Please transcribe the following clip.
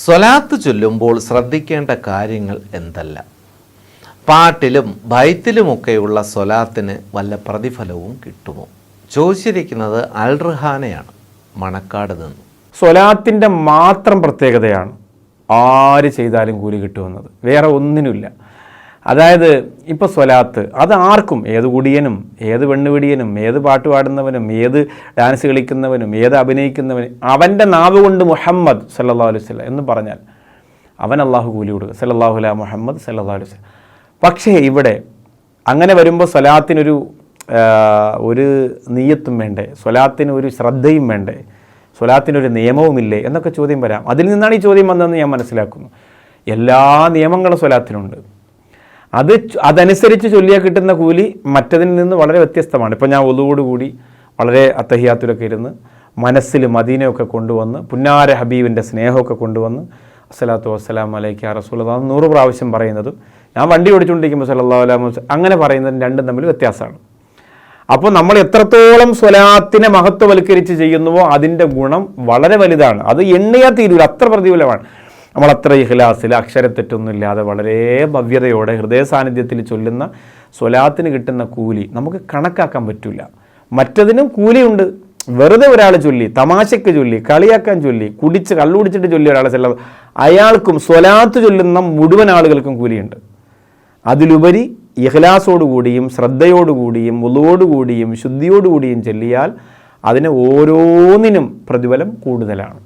സ്വലാത്ത് ചൊല്ലുമ്പോൾ ശ്രദ്ധിക്കേണ്ട കാര്യങ്ങൾ എന്തെല്ലാം? പാട്ടിലും ബൈത്തിലുമൊക്കെയുള്ള സ്വലാത്തിന് വല്ല പ്രതിഫലവും കിട്ടുമോ? ചോദിച്ചിരിക്കുന്നത് അൽ റിഹാനയാണ്, മണക്കാട് നിന്ന്. സ്വലാത്തിൻ്റെ മാത്രം പ്രത്യേകതയാണ് ആര് ചെയ്താലും കൂലി കിട്ടുമെന്നത്, വേറെ ഒന്നിനുമില്ല. അതായത് ഇപ്പോൾ സ്വലാത്ത് അത് ആർക്കും, ഏത് കുടിയനും ഏത് പെണ്ണുപിടിയനും ഏത് പാട്ട് പാടുന്നവനും ഏത് ഡാൻസ് കളിക്കുന്നവനും ഏത് അഭിനയിക്കുന്നവനും അവൻ്റെ നാവ് കൊണ്ട് മുഹമ്മദ് സല്ലല്ലാഹു അലൈഹി വസല്ലം എന്ന് പറഞ്ഞാൽ അവൻ അള്ളാഹു കൂലി കൊടുക്കുക, സല്ലല്ലാഹു അലാ മുഹമ്മദ് സല്ലല്ലാഹു അലൈഹി വസല്ലം. പക്ഷേ ഇവിടെ അങ്ങനെ വരുമ്പോൾ സ്വലാത്തിനൊരു ഒരു നിയ്യത്തും വേണ്ടേ, സ്വലാത്തിന് ഒരു ശ്രദ്ധയും വേണ്ടേ, സ്വലാത്തിനൊരു നിയമവുമില്ലേ എന്നൊക്കെ ചോദ്യം വരാം. അതിൽ നിന്നാണ് ഈ ചോദ്യം വന്നതെന്ന് ഞാൻ മനസ്സിലാക്കുന്നു. എല്ലാ നിയമങ്ങളും സ്വലാത്തിനുണ്ട്. അതനുസരിച്ച് ചൊല്ലിയാൽ കിട്ടുന്ന കൂലി മറ്റതിൽ നിന്ന് വളരെ വ്യത്യസ്തമാണ്. ഇപ്പോൾ ഞാൻ ഒതുവോടുകൂടി വളരെ അത്തഹിയാത്തിലൊക്കെ ഇരുന്ന് മനസ്സിൽ മദീനയൊക്കെ കൊണ്ടുവന്ന് പുന്നാര ഹബീബിൻ്റെ സ്നേഹമൊക്കെ കൊണ്ടുവന്ന് അസ്സലാത്തു വസ്സലാം അലൈക യാ റസൂലല്ലാഹ് 100 പ്രാവശ്യം പറയുന്നതും ഞാൻ വണ്ടി ഓടിച്ചുകൊണ്ടിരിക്കുമ്പോൾ സല്ലല്ലാഹു അലൈഹി വസല്ലം അങ്ങനെ പറയുന്നതും രണ്ടും തമ്മിൽ വ്യത്യാസമാണ്. അപ്പോൾ നമ്മൾ എത്രത്തോളം സ്വലാത്തിനെ മഹത്വവൽക്കരിച്ച് ചെയ്യുന്നുവോ അതിൻ്റെ ഗുണം വളരെ വലുതാണ്. അത് എണ്ണിയാൽ തീരൂല, അത്ര പ്രതിഫലമാണ്. നമ്മളത്ര ഇഖ്ലാസിൽ അക്ഷരത്തെറ്റൊന്നുമില്ലാതെ വളരെ ഭവ്യതയോടെ ഹൃദയ സാന്നിധ്യത്തിൽ ചൊല്ലുന്ന സ്വലാത്തിന് കിട്ടുന്ന കൂലി നമുക്ക് കണക്കാക്കാൻ പറ്റില്ല. മറ്റതിനും കൂലിയുണ്ട്. വെറുതെ ഒരാൾ ചൊല്ലി, തമാശയ്ക്ക് ചൊല്ലി, കളിയാക്കാൻ ചൊല്ലി, കള്ളുകുടിച്ചിട്ട് ചൊല്ലി ഒരാളെ ചെല്ലാം, അയാൾക്കും സ്വലാത്ത് ചൊല്ലുന്ന മുഴുവൻ ആളുകൾക്കും കൂലിയുണ്ട്. അതിലുപരി ഇഖ്ലാസോടുകൂടിയും ശ്രദ്ധയോടുകൂടിയും വുളുവോടുകൂടിയും ശുദ്ധിയോടുകൂടിയും ചൊല്ലിയാൽ അതിന് ഓരോന്നിനും പ്രതിഫലം കൂടുതലാണ്.